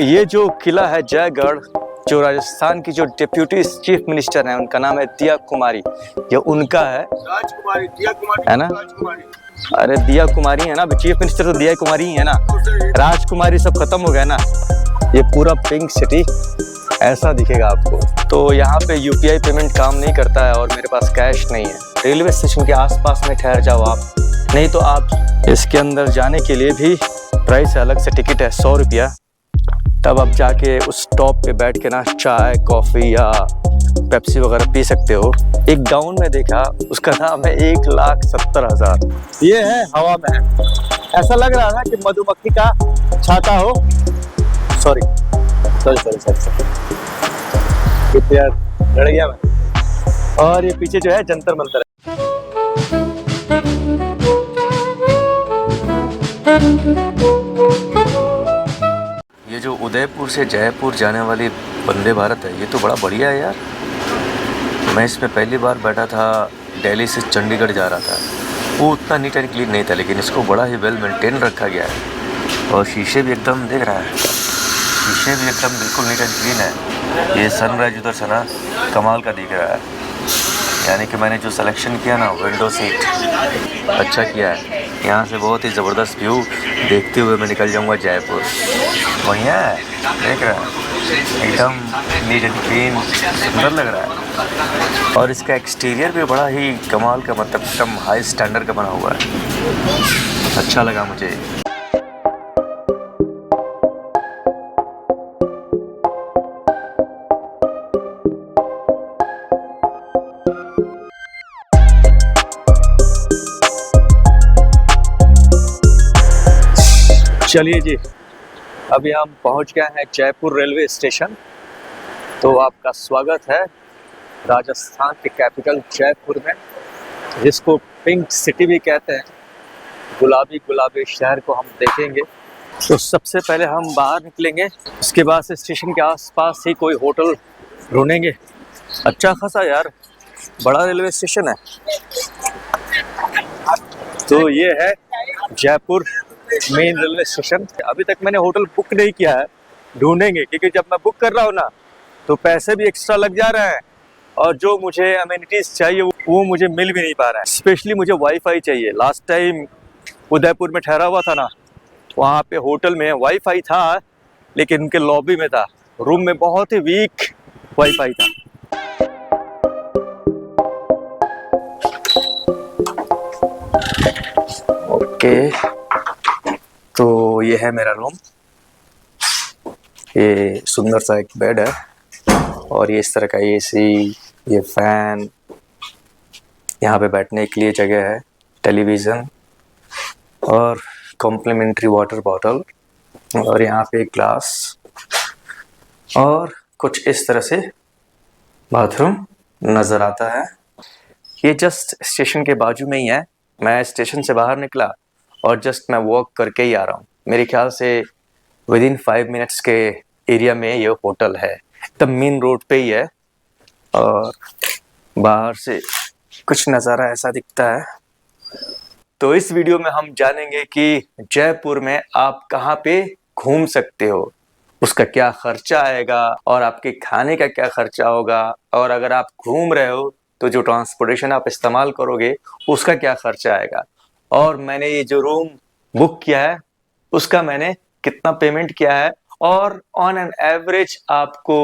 ये जो किला है जयगढ़, जो राजस्थान की जो डिप्यूटी चीफ मिनिस्टर है उनका नाम है दिया कुमारी, ये उनका है। राजकुमारी, दिया कुमारी है ना? राजकुमारी। अरे दिया कुमारी है ना, चीफ मिनिस्टर तो दिया कुमारी ही है ना, राजकुमारी सब खत्म हो गया ना। ये पूरा पिंक सिटी ऐसा दिखेगा आपको। तो यहाँ पे यूपीआई पेमेंट काम नहीं करता है और मेरे पास कैश नहीं है। रेलवे स्टेशन के आसपास में ठहर जाओ आप, नहीं तो आप इसके अंदर जाने के लिए भी प्राइस अलग से टिकट है 100 रुपया। तब आप जाके उस टॉप पे बैठ के ना चाय कॉफ़ी या पेप्सी वगैरह पी सकते हो। एक गाउन में देखा, उसका नाम है 1,70,000। ये है हवा महल, ऐसा लग रहा है कि मधुमक्खी का छाता हो। सॉरी, यार लड़ गया मैं। और ये पीछे जो है जंतर मंतर है। ये जो उदयपुर से जयपुर जाने वाली वंदे भारत है, ये तो बड़ा बढ़िया है यार। मैं इसमें पहली बार बैठा था, दिल्ली से चंडीगढ़ जा रहा था। वो उतना नीट एंड क्लीन नहीं था, लेकिन इसको बड़ा ही वेल मेंटेन रखा गया है। और शीशे भी एकदम देख रहा है, शीशे भी एकदम बिल्कुल नीट एंड क्लीन है। ये सनराइज उधर से ना कमाल का दिख रहा है। यानी कि मैंने जो सिलेक्शन किया ना, विंडो सीट, अच्छा किया है। यहाँ से बहुत ही ज़बरदस्त व्यू देखते हुए मैं निकल जाऊँगा जयपुर। बढ़िया है, देख रहा है, एकदम नीट एंड क्लीन, सुंदर लग रहा है। और इसका एक्सटीरियर भी बड़ा ही कमाल का, मतलब एकदम हाई स्टैंडर्ड का बना हुआ है। अच्छा लगा मुझे। चलिए जी, अभी हम पहुंच गए हैं जयपुर रेलवे स्टेशन। तो आपका स्वागत है राजस्थान के कैपिटल जयपुर में, जिसको पिंक सिटी भी कहते हैं। गुलाबी गुलाबी शहर को हम देखेंगे। तो सबसे पहले हम बाहर निकलेंगे, उसके बाद से स्टेशन के आसपास ही कोई होटल ढूंढेंगे। अच्छा खासा यार बड़ा रेलवे स्टेशन है। तो ये है जयपुर मेन रेलवे स्टेशन। अभी तक मैंने होटल बुक नहीं किया है, ढूंढेंगे, क्योंकि जब मैं बुक कर रहा हूँ ना तो पैसे भी एक्स्ट्रा लग जा रहे हैं और जो मुझे अमेनिटीज चाहिए वो मुझे मिल भी नहीं पा रहा है। स्पेशली मुझे वाईफाई चाहिए। लास्ट टाइम उदयपुर में ठहरा हुआ था ना, वहाँ पे होटल में वाईफाई था, लेकिन उनके लॉबी में था, रूम में बहुत ही वीक वाईफाई था। ओके, तो ये है मेरा रूम। ये सुंदर सा एक बेड है और ये इस तरह का एसी, ये फैन, यहाँ पे बैठने के लिए जगह है, टेलीविज़न और कॉम्प्लीमेंट्री वाटर बॉटल, और यहाँ पे एक ग्लास, और कुछ इस तरह से बाथरूम नज़र आता है। ये जस्ट स्टेशन के बाजू में ही है। मैं स्टेशन से बाहर निकला और जस्ट मैं वॉक करके ही आ रहा हूँ। मेरे ख्याल से विदिन 5 मिनट्स के एरिया में ये होटल है, एकदम मेन रोड पे ही है। और बाहर से कुछ नज़ारा ऐसा दिखता है। तो इस वीडियो में हम जानेंगे कि जयपुर में आप कहाँ पे घूम सकते हो, उसका क्या खर्चा आएगा और आपके खाने का क्या खर्चा होगा, और अगर आप घूम रहे हो तो जो ट्रांसपोर्टेशन आप इस्तेमाल करोगे उसका क्या खर्चा आएगा, और मैंने ये जो रूम बुक किया है उसका मैंने कितना पेमेंट किया है, और ऑन एन एवरेज आपको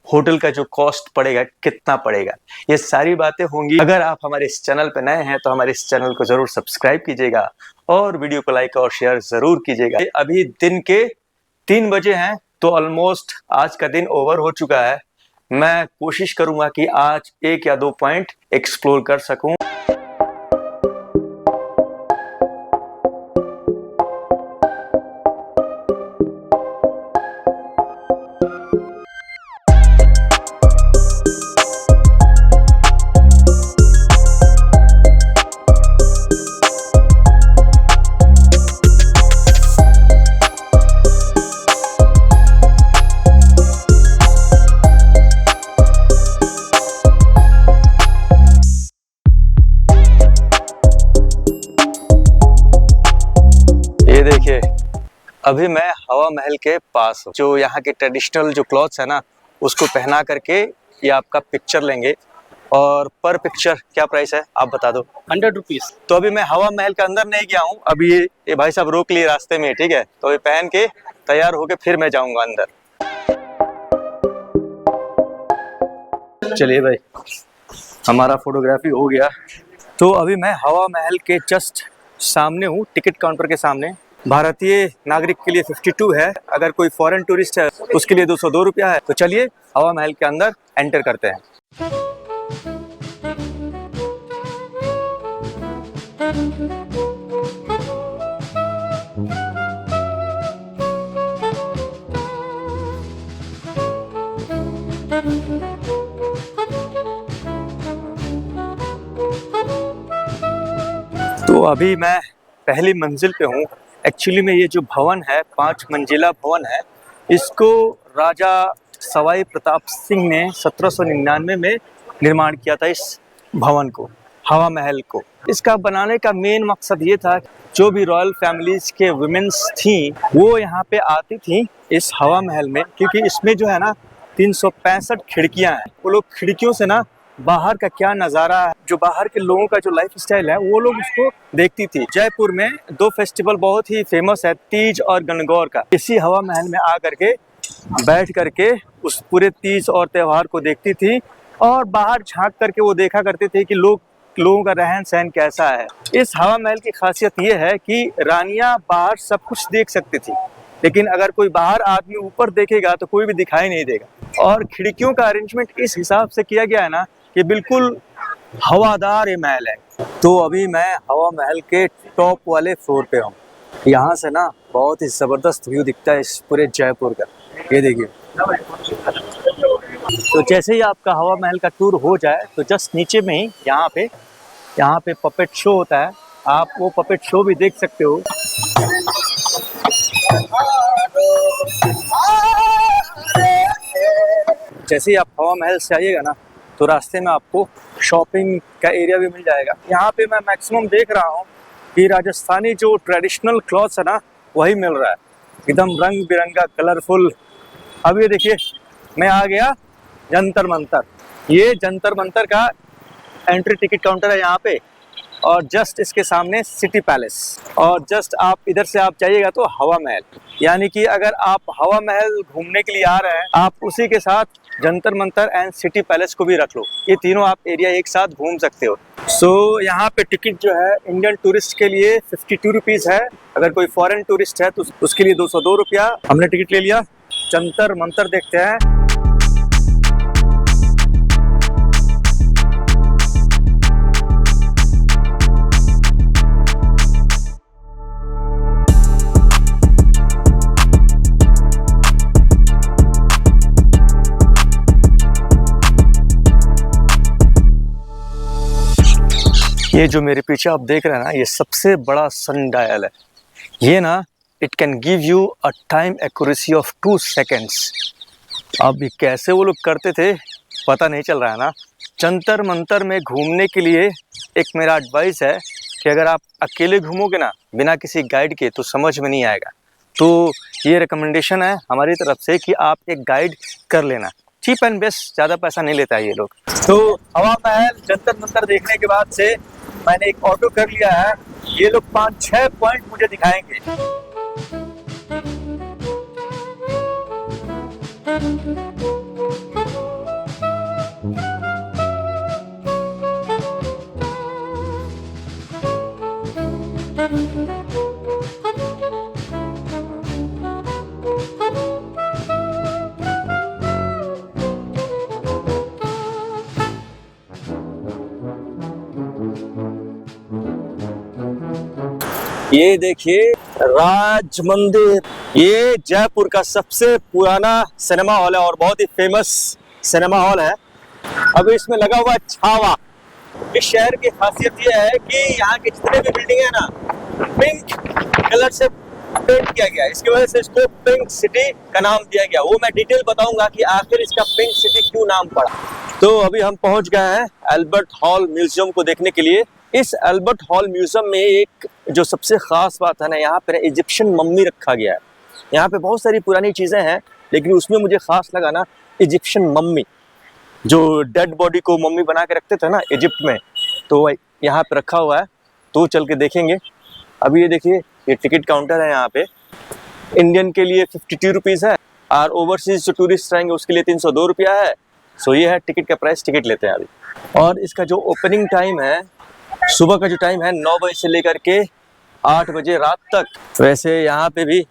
होटल का जो कॉस्ट पड़ेगा कितना पड़ेगा। ये सारी बातें होंगी। अगर आप हमारे इस चैनल पे नए हैं तो हमारे इस चैनल को जरूर सब्सक्राइब कीजिएगा और वीडियो को लाइक और शेयर जरूर कीजिएगा। अभी दिन के 3 बजे हैं, तो ऑलमोस्ट आज का दिन ओवर हो चुका है। मैं कोशिश करूंगा कि आज 1 या 2 पॉइंट एक्सप्लोर कर सकूं। अभी मैं हवा महल के पास हूँ। जो यहाँ के ट्रेडिशनल जो क्लॉथ्स है ना, उसको पहना करके ये आपका पिक्चर लेंगे। और पर पिक्चर क्या प्राइस है आप बता दो? 100 रुपीज। तो अभी मैं हवा महल के अंदर नहीं गया हूँ, अभी ये भाई साहब रोक लिए रास्ते में, ठीक है। तो ये पहन के तैयार होके फिर मैं जाऊंगा अंदर। चलिए भाई, हमारा फोटोग्राफी हो गया। तो अभी मैं हवा महल के जस्ट सामने हूँ, टिकट काउंटर के सामने। भारतीय नागरिक के लिए 52 है, अगर कोई फॉरेन टूरिस्ट है उसके लिए 202 रुपया है। तो चलिए हवा महल के अंदर एंटर करते हैं। तो अभी मैं पहली मंजिल पे हूँ। एक्चुअली में ये जो भवन है 5 मंजिला भवन है, इसको राजा सवाई प्रताप सिंह ने 1799 में निर्माण किया था इस भवन को, हवा महल को। इसका बनाने का मेन मकसद ये था, जो भी रॉयल फैमिलीज के वुमेन्स थी वो यहाँ पे आती थी इस हवा महल में, क्योंकि इसमें जो है ना 365 खिड़कियां हैं। वो लोग खिड़कियों से ना बाहर का क्या नज़ारा है, जो बाहर के लोगों का जो लाइफ स्टाइल है, वो लोग उसको देखती थी। जयपुर में 2 फेस्टिवल बहुत ही फेमस है, तीज और गणगौर का। इसी हवा महल में आ करके बैठ करके उस पूरे तीज और त्यौहार को देखती थी, और बाहर झांक करके वो देखा करते थे कि लोगों का रहन सहन कैसा है। इस हवा महल की खासियत ये है कि रानियां बाहर सब कुछ देख सकती थी, लेकिन अगर कोई बाहर आदमी ऊपर देखेगा तो कोई भी दिखाई नहीं देगा। और खिड़कियों का अरेंजमेंट इस हिसाब से किया गया है ना कि बिल्कुल हवादार ये महल है। तो अभी मैं हवा महल के टॉप वाले फ्लोर पे हूँ। यहाँ से ना बहुत ही ज़बरदस्त व्यू दिखता है इस पूरे जयपुर का। ये देखिए। तो जैसे ही आपका हवा महल का टूर हो जाए तो जस्ट नीचे में ही यहाँ पे पपेट शो होता है, आप वो पपेट शो भी देख सकते हो। जैसे ही आप हवा महल से आइएगा ना, तो रास्ते में आपको शॉपिंग का एरिया भी मिल जाएगा। यहाँ पे मैं मैक्सिमम देख रहा हूँ कि राजस्थानी जो ट्रेडिशनल क्लॉथ्स है ना, वही मिल रहा है, एकदम रंग बिरंगा कलरफुल। अब ये देखिए, मैं आ गया जंतर मंतर। ये जंतर मंतर का एंट्री टिकट काउंटर है यहाँ पे, और जस्ट इसके सामने सिटी पैलेस, और जस्ट आप इधर से आप जाइएगा तो हवा महल। यानी कि अगर आप हवा महल घूमने के लिए आ रहे हैं, आप उसी के साथ Jantar Mantar and city palace को भी रख लो, ये तीनों आप एरिया एक साथ घूम सकते हो। सो यहाँ पे टिकट जो है इंडियन टूरिस्ट के लिए 52 रुपीज़ है, अगर कोई फॉरेन टूरिस्ट है तो उसके लिए 202 रुपया। हमने टिकट ले लिया, जंतर मंतर देखते हैं। ये जो मेरे पीछे आप देख रहे हैं ना, ये सबसे बड़ा सन डायल है। ये ना it can give you a time accuracy of 2 seconds. अब ये कैसे वो लोग करते थे पता नहीं चल रहा है ना। जंतर मंतर में घूमने के लिए एक मेरा एडवाइस है कि अगर आप अकेले घूमोगे ना बिना किसी गाइड के तो समझ में नहीं आएगा। तो ये रिकमेंडेशन है हमारी तरफ से कि आप एक गाइड कर लेना, चीप एंड बेस्ट, ज़्यादा पैसा नहीं लेता है ये लोग। तो हवा महल जंतर मंतर देखने के बाद से मैंने एक ऑटो कर लिया है। ये लोग 5-6 पॉइंट मुझे दिखाएंगे। ये देखिए राज मंदिर, ये जयपुर का सबसे पुराना सिनेमा हॉल है और बहुत ही फेमस सिनेमा हॉल है। अब इसमें लगा हुआ छावा। इस शहर की खासियत ये है कि यहाँ के जितने भी बिल्डिंग है ना, पिंक कलर से पेंट किया गया, इसकी वजह से इसको पिंक सिटी का नाम दिया गया। वो मैं डिटेल बताऊंगा कि आखिर इसका पिंक सिटी क्यों नाम पड़ा। तो अभी हम पहुंच गए हैं अल्बर्ट हॉल म्यूजियम को देखने के लिए। इस अल्बर्ट हॉल म्यूजियम में एक जो सबसे खास बात है ना, यहाँ पर इजिप्शियन मम्मी रखा गया है। यहाँ पे बहुत सारी पुरानी चीज़ें हैं, लेकिन उसमें मुझे खास लगा ना इजिप्शियन मम्मी, जो डेड बॉडी को मम्मी बना के रखते थे ना इजिप्ट में, तो यहाँ पे रखा हुआ है, तो चल के देखेंगे। अभी ये देखिए, ये टिकट काउंटर है यहाँ पे। इंडियन के लिए 52 रुपीज़ है और ओवरसीज जो टूरिस्ट रहेंगे उसके लिए 302 रुपया है। सो ये है टिकट का प्राइस, टिकट लेते हैं अभी। और इसका जो ओपनिंग टाइम है, सुबह का जो टाइम है 9 बजे से लेकर के 8 बजे रात तक। वैसे यहाँ पे भी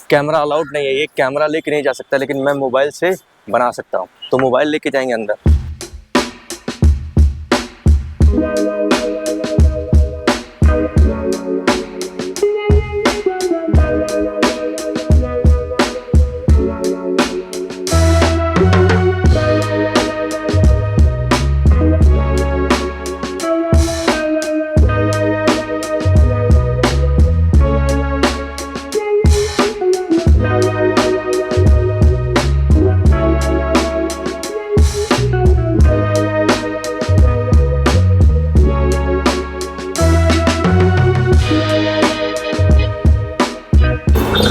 कैमरा अलाउड नहीं है, ये कैमरा लेके नहीं जा सकता, लेकिन मैं मोबाइल से बना सकता हूँ, तो मोबाइल लेके जाएंगे अंदर।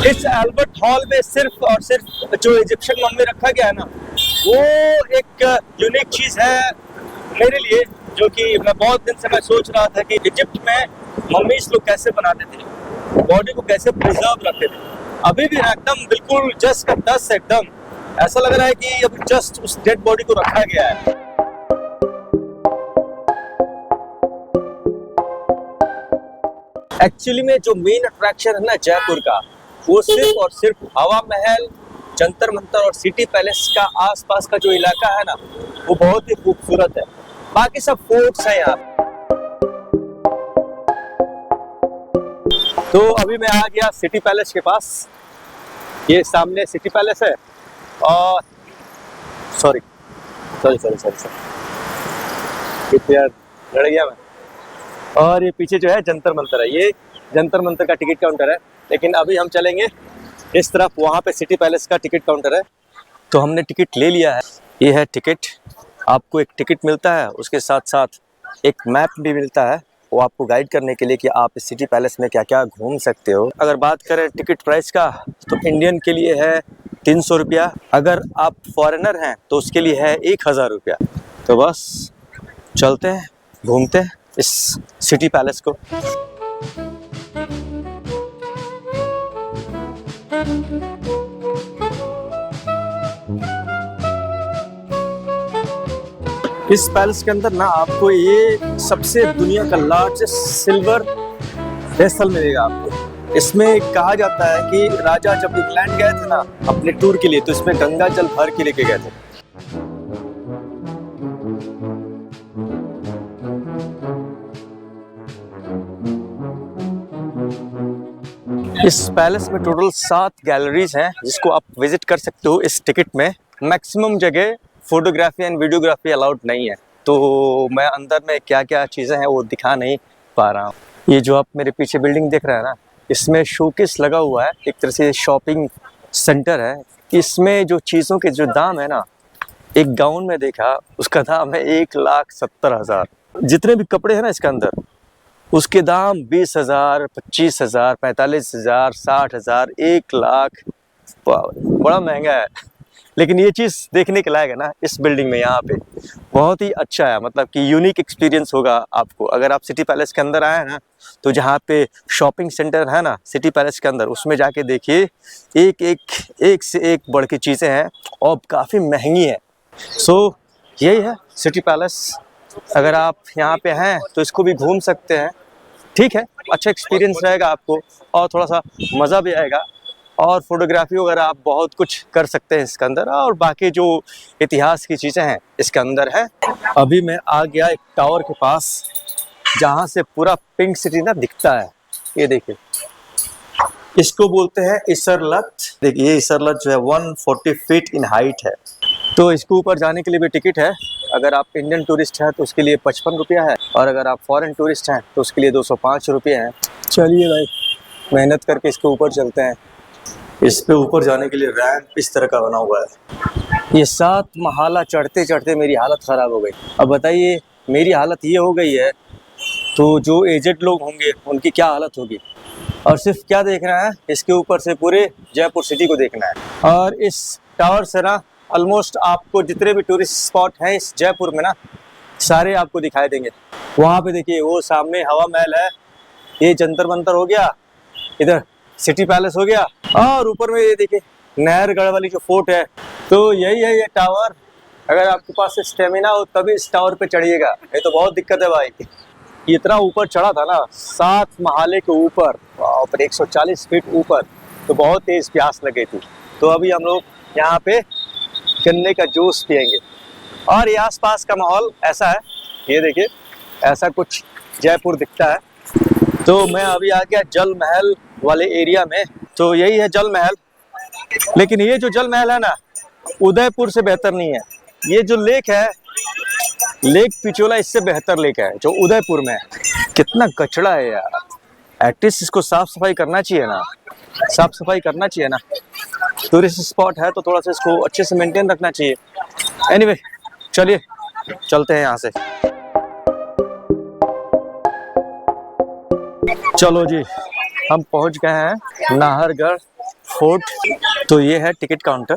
इस एल्बर्ट हॉल में सिर्फ और सिर्फ जो इजिप्शियन मम्मी रखा गया है ना, वो एक यूनिक चीज है मेरे लिए, जो कि मैं बहुत दिन से मैं सोच रहा था कि इजिप्ट में मम्मीज लोग कैसे बनाते थे, बॉडी को कैसे प्रिजर्व रखते थे। अभी भी एकदम बिल्कुल जस्ट का दस, एकदम ऐसा लग रहा है कि अभी जस्ट उस डेड बॉडी को रखा गया है। एक्चुअली में जो मेन अट्रैक्शन है ना जयपुर का, वो सिर्फ और सिर्फ हवा महल, जंतर मंतर और सिटी पैलेस का आसपास का जो इलाका है ना, वो बहुत ही खूबसूरत है। बाकी सब फोर्ट्स हैं यहाँ। तो अभी मैं आ गया सिटी पैलेस के पास। ये सामने सिटी पैलेस है और सॉरी यार लड़ गया मैं। और ये पीछे जो है जंतर मंतर है, ये जंतर मंतर का टिकट काउंटर है। लेकिन अभी हम चलेंगे इस तरफ, वहाँ पे सिटी पैलेस का टिकट काउंटर है। तो हमने टिकट ले लिया है, ये है टिकट। आपको एक टिकट मिलता है, उसके साथ साथ एक मैप भी मिलता है, वो आपको गाइड करने के लिए कि आप इस सिटी पैलेस में क्या क्या घूम सकते हो। अगर बात करें टिकट प्राइस का, तो इंडियन के लिए है 300 रुपया, अगर आप फॉरेनर हैं तो उसके लिए है 1000 रुपया। तो बस चलते हैं, घूमते हैं इस सिटी पैलेस को। इस पैलेस के अंदर ना आपको ये सबसे दुनिया का लार्जेस्ट सिल्वर वेसल मिलेगा आपको। इसमें कहा जाता है कि राजा जब इंग्लैंड गए थे ना अपने टूर के लिए, तो इसमें गंगा जल भर के लेके गए थे। इस पैलेस में टोटल 7 गैलरीज हैं, जिसको आप विजिट कर सकते हो इस टिकट में। मैक्सिमम जगह फोटोग्राफी एंड वीडियोग्राफी अलाउड नहीं है, तो मैं अंदर में क्या क्या चीज़ें हैं वो दिखा नहीं पा रहा हूँ। ये जो आप मेरे पीछे बिल्डिंग देख रहे हैं ना, इसमें शोकेस लगा हुआ है, एक तरह से शॉपिंग सेंटर है। इसमें जो चीज़ों के जो दाम है ना, एक गाउन में देखा उसका दाम है 1,70,000। जितने भी कपड़े हैं ना इसके अंदर, उसके दाम 20,000, 25,000, 45,000, 60,000, 1,00,000। बड़ा महंगा है, लेकिन ये चीज़ देखने के लायक है ना इस बिल्डिंग में। यहाँ पे बहुत ही अच्छा है, मतलब कि यूनिक एक्सपीरियंस होगा आपको अगर आप सिटी पैलेस के अंदर आए ना। तो जहाँ पे शॉपिंग सेंटर है ना सिटी पैलेस के अंदर, उसमें जाके देखिए, एक से एक बढ़ के चीज़ें हैं और काफ़ी महंगी है। सो यही है सिटी पैलेस। अगर आप यहाँ पे हैं तो इसको भी घूम सकते हैं, ठीक है। अच्छा एक्सपीरियंस रहेगा आपको और थोड़ा सा मज़ा भी आएगा, और फोटोग्राफी वगैरह आप बहुत कुछ कर सकते हैं इसके अंदर, और बाकी जो इतिहास की चीज़ें हैं इसके अंदर है। अभी मैं आ गया एक टावर के पास, जहाँ से पूरा पिंक सिटी ना दिखता है। ये देखिए, इसको बोलते हैं इसरलत। देखिए ये इसरलत जो है 140 फीट इन हाइट है। तो इसके ऊपर जाने के लिए भी टिकट है। अगर आप इंडियन टूरिस्ट हैं तो उसके लिए 55 रुपया है, और अगर आप फॉरेन टूरिस्ट हैं तो उसके लिए 205 रुपये हैं। चलिए भाई, मेहनत करके इसके ऊपर चलते हैं। इस पे ऊपर जाने के लिए रैंप इस तरह का बना हुआ है। ये 7 महाला चढ़ते चढ़ते मेरी हालत ख़राब हो गई। अब बताइए, मेरी हालत ये हो गई है तो जो एजेड लोग होंगे उनकी क्या हालत होगी। और सिर्फ क्या देखना है, इसके ऊपर से पूरे जयपुर सिटी को देखना है। और इस टावर से ना ऑलमोस्ट आपको जितने भी टूरिस्ट स्पॉट हैं इस जयपुर में ना सारे आपको दिखाई देंगे। वहाँ पे देखिए वो सामने हवा महल है, ये जंतर मंतर हो गया, इधर सिटी पैलेस हो गया, और ऊपर में ये देखिए नहरगढ़ वाली जो फोर्ट है। तो यही है ये टावर। अगर आपके पास स्टेमिना हो तभी इस टावर पे चढ़िएगा, ये तो बहुत दिक्कत है भाई। इतना ऊपर चढ़ा था ना, 7 महाले के ऊपर, 140 फीट ऊपर, तो बहुत तेज प्यास लगी थी। तो अभी हम लोग यहाँ पे गन्ने का जूस पियेंगे। और ये आसपास का माहौल ऐसा है, ये देखिए ऐसा कुछ जयपुर दिखता है। तो मैं अभी आ गया जल महल वाले एरिया में। तो यही है जल महल, लेकिन ये जो जल महल है ना उदयपुर से बेहतर नहीं है। ये जो लेक है, लेक पिचोला, इससे बेहतर लेक है जो उदयपुर में है। कितना कचरा है यार, एटलीस्ट इसको साफ सफाई करना चाहिए ना, साफ सफाई करना चाहिए ना। टूरिस्ट स्पॉट है तो थोड़ा सा इसको अच्छे से मेंटेन रखना चाहिए। एनीवे, चलिए चलते हैं यहाँ से। चलो जी, हम पहुंच गए हैं नाहरगढ़ फोर्ट। तो ये है टिकट काउंटर।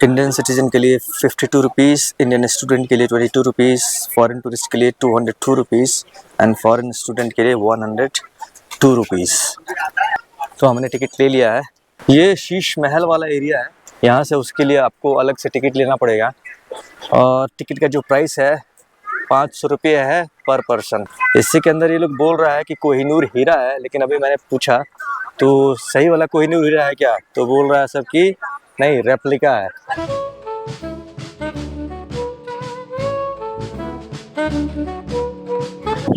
इंडियन सिटीजन के लिए 52 रुपीज़, इंडियन स्टूडेंट के लिए 22 रुपीज़, फॉरेन टूरिस्ट के लिए 202 रुपीज़ एंड फॉरेन स्टूडेंट के लिए 102 रुपीज़। तो हमने टिकट ले लिया है। ये शीश महल वाला एरिया है, यहाँ से उसके लिए आपको अलग से टिकट लेना पड़ेगा। और टिकट का जो प्राइस है 500 रुपये है पर पर्सन। इसी के अंदर ये लोग बोल रहा है कि कोहिनूर हीरा है, लेकिन अभी मैंने पूछा तो सही वाला कोहिनूर हीरा है क्या, तो बोल रहा है सब कि नहीं, रेप्लिका है।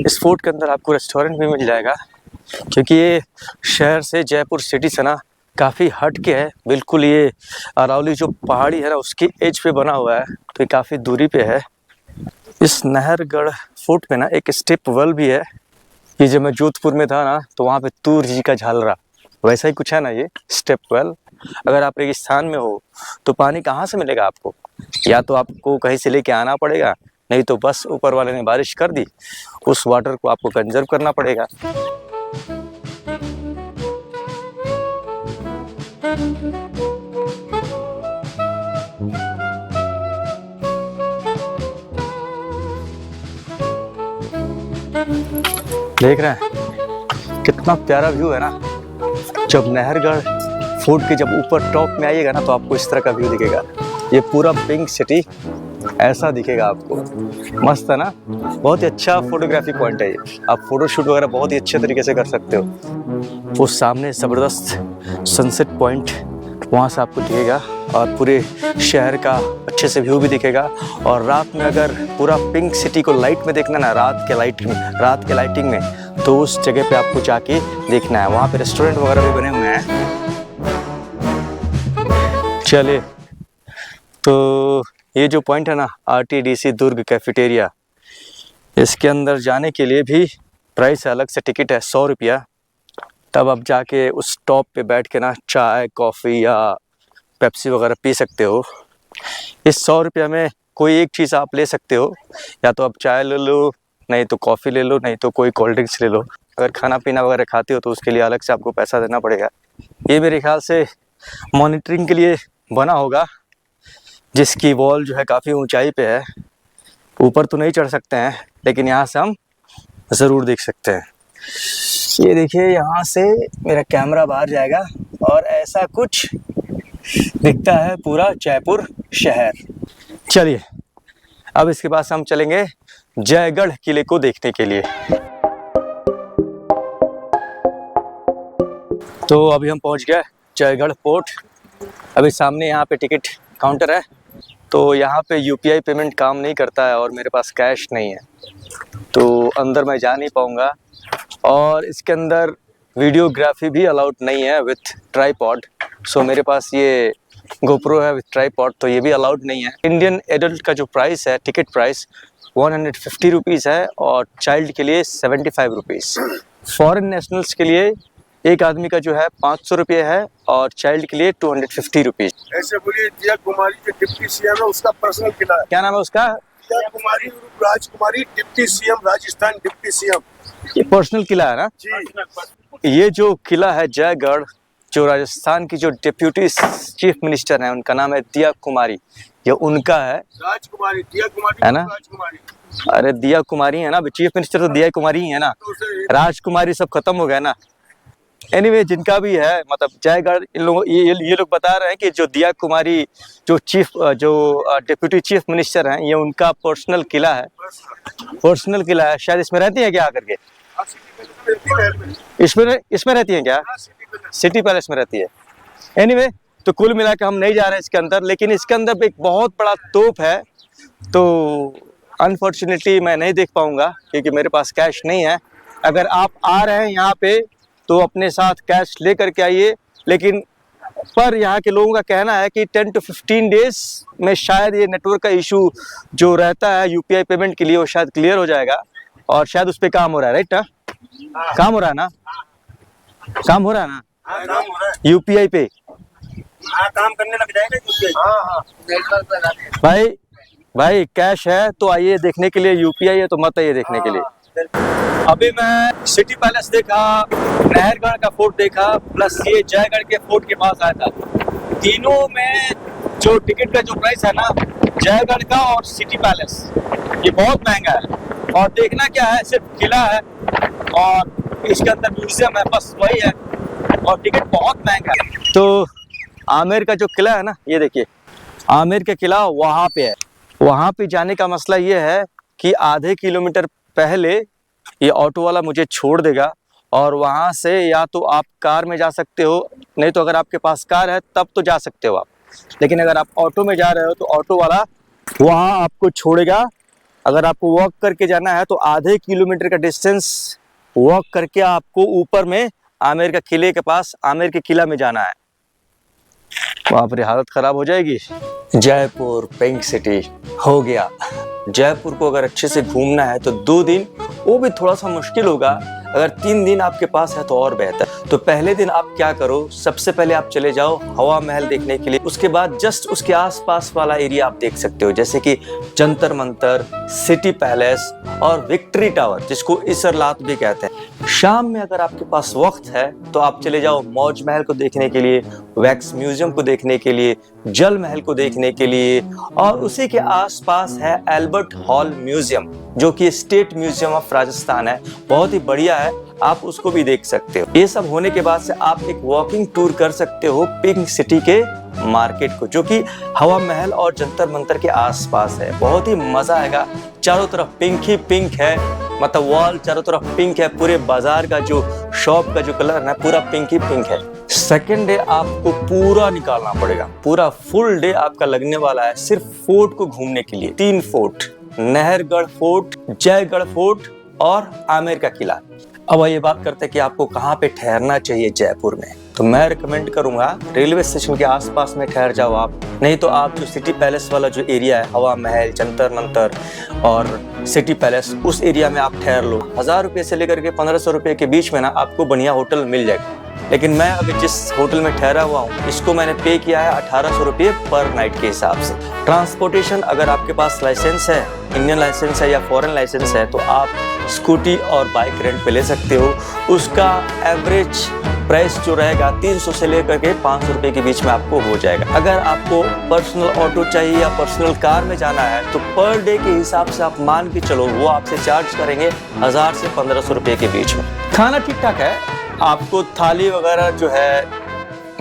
इस फोर्ट के अंदर आपको रेस्टोरेंट भी मिल जाएगा, क्योंकि ये शहर से, जयपुर सिटी से ना काफ़ी हट के है। बिल्कुल ये अरावली जो पहाड़ी है ना उसकी एज पे बना हुआ है, तो ये काफ़ी दूरी पे है। इस नाहरगढ़ फोर्ट पे ना एक स्टेप वेल भी है। ये जब मैं जोधपुर में था ना तो वहाँ पे तूर जी का झालरा, वैसा ही कुछ है ना ये स्टेप वेल। अगर आप रेगिस्तान में हो तो पानी कहाँ से मिलेगा आपको, या तो आपको कहीं से लेके आना पड़ेगा, नहीं तो बस ऊपर वाले ने बारिश कर दी, उस वाटर को आपको कंजर्व करना पड़ेगा। देख रहे हैं कितना प्यारा व्यू है ना। जब नाहरगढ़ फोर्ट के जब ऊपर टॉप में आइएगा ना तो आपको इस तरह का व्यू दिखेगा। ये पूरा पिंक सिटी ऐसा दिखेगा आपको, मस्त है ना। बहुत ही अच्छा फोटोग्राफी पॉइंट है ये, आप फोटो शूट वगैरह बहुत ही अच्छे तरीके से कर सकते हो। वो सामने ज़बरदस्त सनसेट पॉइंट वहाँ से आपको दिखेगा, और पूरे शहर का अच्छे से व्यू भी दिखेगा। और रात में अगर पूरा पिंक सिटी को लाइट में देखना ना, रात के लाइटिंग में, तो उस जगह पे आपको जाके देखना है। वहाँ पे रेस्टोरेंट वगैरह भी बने हुए हैं। चलिए, तो ये जो पॉइंट है ना RTDC दुर्ग कैफेटेरिया, इसके अंदर जाने के लिए भी प्राइस है, अलग से टिकट है 100 रुपया। तब आप जाके उस टॉप पे बैठ के ना चाय, कॉफ़ी या पेप्सी वगैरह पी सकते हो। इस 100 रुपया में कोई एक चीज़ आप ले सकते हो, या तो आप चाय ले लो, नहीं तो कॉफ़ी ले लो, नहीं तो कोई कोल्ड ड्रिंक्स ले लो। अगर खाना पीना वगैरह खाते हो तो उसके लिए अलग से आपको पैसा देना पड़ेगा। ये मेरे ख्याल से मॉनिटरिंग के लिए बना होगा, जिसकी वॉल जो है काफ़ी ऊंचाई पे है। ऊपर तो नहीं चढ़ सकते हैं, लेकिन यहाँ से हम ज़रूर देख सकते हैं। ये देखिए, यहाँ से मेरा कैमरा बाहर जाएगा और ऐसा कुछ दिखता है पूरा जयपुर शहर। चलिए, अब इसके बाद हम चलेंगे जयगढ़ किले को देखने के लिए। तो अभी हम पहुंच गए जयगढ़ फोर्ट। अभी सामने यहाँ पे टिकट काउंटर है, तो यहाँ पे UPI पेमेंट काम नहीं करता है और मेरे पास कैश नहीं है, तो अंदर मैं जा नहीं पाऊँगा। और इसके अंदर वीडियोग्राफी भी अलाउड नहीं है विथ ट्राईपॉड। सो मेरे पास ये GoPro है विथ ट्राईपॉड, तो ये भी अलाउड नहीं है। इंडियन एडल्ट का जो प्राइस है, टिकट प्राइस 150 रुपीज़ है, और चाइल्ड के लिए 75 रुपीज़। फॉरेन नेशनल्स के लिए एक आदमी का जो है 500 रुपये है, और चाइल्ड के लिए 250 रुपीज़। ऐसे बोलिए, दिया कुमारी के डिप्टी CM है, उसका पर्सनल किला है। क्या नाम है उसका? दिया कुमारी उर्फ राजकुमारी, deputy CM Rajasthan, deputy CM ये पर्सनल किला है ना? जी। ये जो किला है जयगढ़, जो राजस्थान की जो डिप्यूटी चीफ मिनिस्टर हैं उनका नाम है दिया कुमारी, ये उनका है राजकुमारी, दिया कुमारी है ना? राजकुमारी। अरे दिया कुमारी है ना, चीफ मिनिस्टर तो दिया कुमारी ही है ना, राजकुमारी सब खत्म हो गया ना। एनीवे जिनका भी है, मतलब जयगढ़, इन लोगों ये लोग बता रहे हैं कि जो दिया कुमारी जो डिप्यूटी चीफ मिनिस्टर हैं, ये उनका पर्सनल किला है, पर्सनल किला है। शायद इसमें रहती है क्या आकर के? इसमें रहती है क्या? सिटी पैलेस में रहती है। एनीवे तो कुल मिला के हम नहीं जा रहे हैं इसके अंदर, लेकिन इसके अंदर एक बहुत बड़ा तोप है, तो अनफॉर्चुनेटली मैं नहीं देख पाऊंगा क्योंकि मेरे पास कैश नहीं है। अगर आप आ रहे हैं यहाँ पे तो अपने साथ कैश ले करके आइए, लेकिन पर यहाँ के लोगों का कहना है कि 10 to 15 डेज में शायद ये नेटवर्क का इशू जो रहता है यूपीआई पेमेंट के लिए वो शायद क्लियर हो जाएगा, और शायद उस पर काम हो रहा है। राइट ना? काम हो रहा है ना? काम हो रहा है ना यूपीआई पे? काम करने लग जाएगा। भाई कैश है तो आइए देखने के लिए, यूपीआई है तो मत आइए देखने के लिए। अभी मैं सिटी पैलेस देखा, नहरगढ़ का फोर्ट देखा, प्लस ये जयगढ़ के फोर्ट के पास आया था। तीनों में जो टिकट का जो प्राइस है ना, जयगढ़ का और सिटी पैलेस, ये बहुत महंगा है। और देखना क्या है, सिर्फ किला है और इसके अंदर म्यूजियम है, बस वही है, और टिकट बहुत महंगा है। तो आमेर का जो किला है ना, ये देखिए आमेर का किला वहाँ पे है। वहाँ पे जाने का मसला ये है कि आधे किलोमीटर पहले ये ऑटो वाला मुझे छोड़ देगा, और वहाँ से या तो आप कार में जा सकते हो, नहीं तो अगर आपके पास कार है तब तो जा सकते हो आप, लेकिन अगर आप ऑटो में जा रहे हो तो ऑटो वाला वहाँ आपको छोड़ेगा। अगर आपको वॉक करके जाना है तो आधे किलोमीटर का डिस्टेंस वॉक करके आपको ऊपर में आमेर का किले के पास, आमेर के किला में जाना है। वहाँ पर हालत खराब हो जाएगी। जयपुर पिंक सिटी हो गया। जयपुर को अगर अच्छे से घूमना है तो 2 दिन, वो भी थोड़ा सा मुश्किल होगा। अगर 3 दिन आपके पास है तो और बेहतर। तो पहले दिन आप क्या करो, सबसे पहले आप चले जाओ हवा महल देखने के लिए। उसके बाद जस्ट उसके आसपास वाला एरिया आप देख सकते हो, जैसे कि जंतर मंतर, सिटी पैलेस और विक्ट्री टावर, जिसको इसरलात भी कहते हैं। शाम में अगर आपके पास वक्त है तो आप चले जाओ मौज महल को देखने के लिए, वैक्स म्यूजियम को देखने के लिए, जल महल को देखने के लिए, और उसी के आसपास है एल्बर्ट हॉल म्यूजियम, जो कि स्टेट म्यूजियम ऑफ राजस्थान है, बहुत ही बढ़िया है, आप उसको भी देख सकते हो। ये सब होने के बाद से आप एक वॉकिंग टूर कर सकते हो पिंक सिटी के मार्केट को, जो कि हवा महल और जंतर मंतर के आसपास है। बहुत ही मजा आएगा। चारों तरफ पिंक ही पिंक है, मतलब वॉल चारों तरफ पिंक है। पूरे बाजार का जो शॉप का जो कलर है पूरा पिंक ही पिंक है। सेकेंड डे आपको पूरा निकालना पड़ेगा, पूरा फुल डे आपका लगने वाला है सिर्फ फोर्ट को घूमने के लिए। 3 fort, Nahargarh fort, Jaigarh fort और आमेर का किला। अब ये बात करते हैं कि आपको कहाँ पे ठहरना चाहिए जयपुर में। तो मैं रिकमेंड करूंगा रेलवे स्टेशन के आसपास में ठहर जाओ आप, नहीं तो आप जो सिटी पैलेस वाला जो एरिया है, हवा महल, जंतर मंतर और सिटी पैलेस, उस एरिया में आप ठहर लो। 1000 रुपये से लेकर के 1500 रुपये के बीच में ना आपको बढ़िया होटल मिल जाएगा। लेकिन मैं अभी जिस होटल में ठहरा हुआ हूँ, इसको मैंने पे किया है 1800 रुपये पर नाइट के हिसाब से। ट्रांसपोर्टेशन, अगर आपके पास लाइसेंस है, इंडियन लाइसेंस है या फॉरेन लाइसेंस है, तो आप स्कूटी और बाइक रेंट पे ले सकते हो। उसका एवरेज प्राइस जो रहेगा 300 से लेकर के 500 रुपये के बीच में आपको हो जाएगा। अगर आपको पर्सनल ऑटो चाहिए या पर्सनल कार में जाना है तो पर डे के हिसाब से आप मान के चलो वो आपसे चार्ज करेंगे 1000 से 1500 रुपये के बीच में। खाना ठीक ठाक है, आपको थाली वगैरह जो है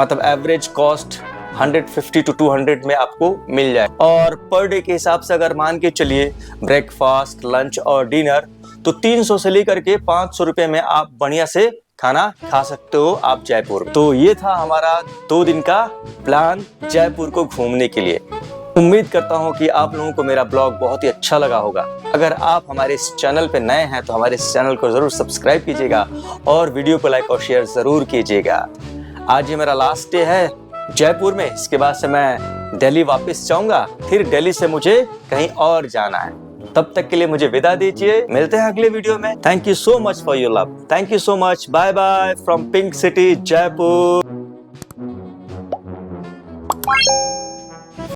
मतलब एवरेज कॉस्ट 150 to 200 में आपको मिल जाए। और पर डे के हिसाब से अगर मान के चलिए ब्रेकफास्ट, लंच और डिनर, तो 300 से लेकर के 500 रुपये में आप बढ़िया से खाना खा सकते हो आप जयपुर में। तो ये था हमारा 2 दिन का प्लान जयपुर को घूमने के लिए। उम्मीद करता हूँ कि आप लोगों को मेरा ब्लॉग बहुत ही अच्छा लगा होगा। अगर आप हमारे इस चैनल पे नए हैं तो हमारे इस चैनल को जरूर सब्सक्राइब कीजिएगा और वीडियो को लाइक और शेयर जरूर कीजिएगा। आज ये मेरा लास्ट डे है जयपुर में, इसके बाद से मैं दिल्ली वापस जाऊंगा, फिर दिल्ली से मुझे कहीं और जाना है। तब तक के लिए मुझे विदा दीजिए, मिलते हैं अगले वीडियो में। Thank you so much for your love, thank you so much, bye bye from pink city Jaipur.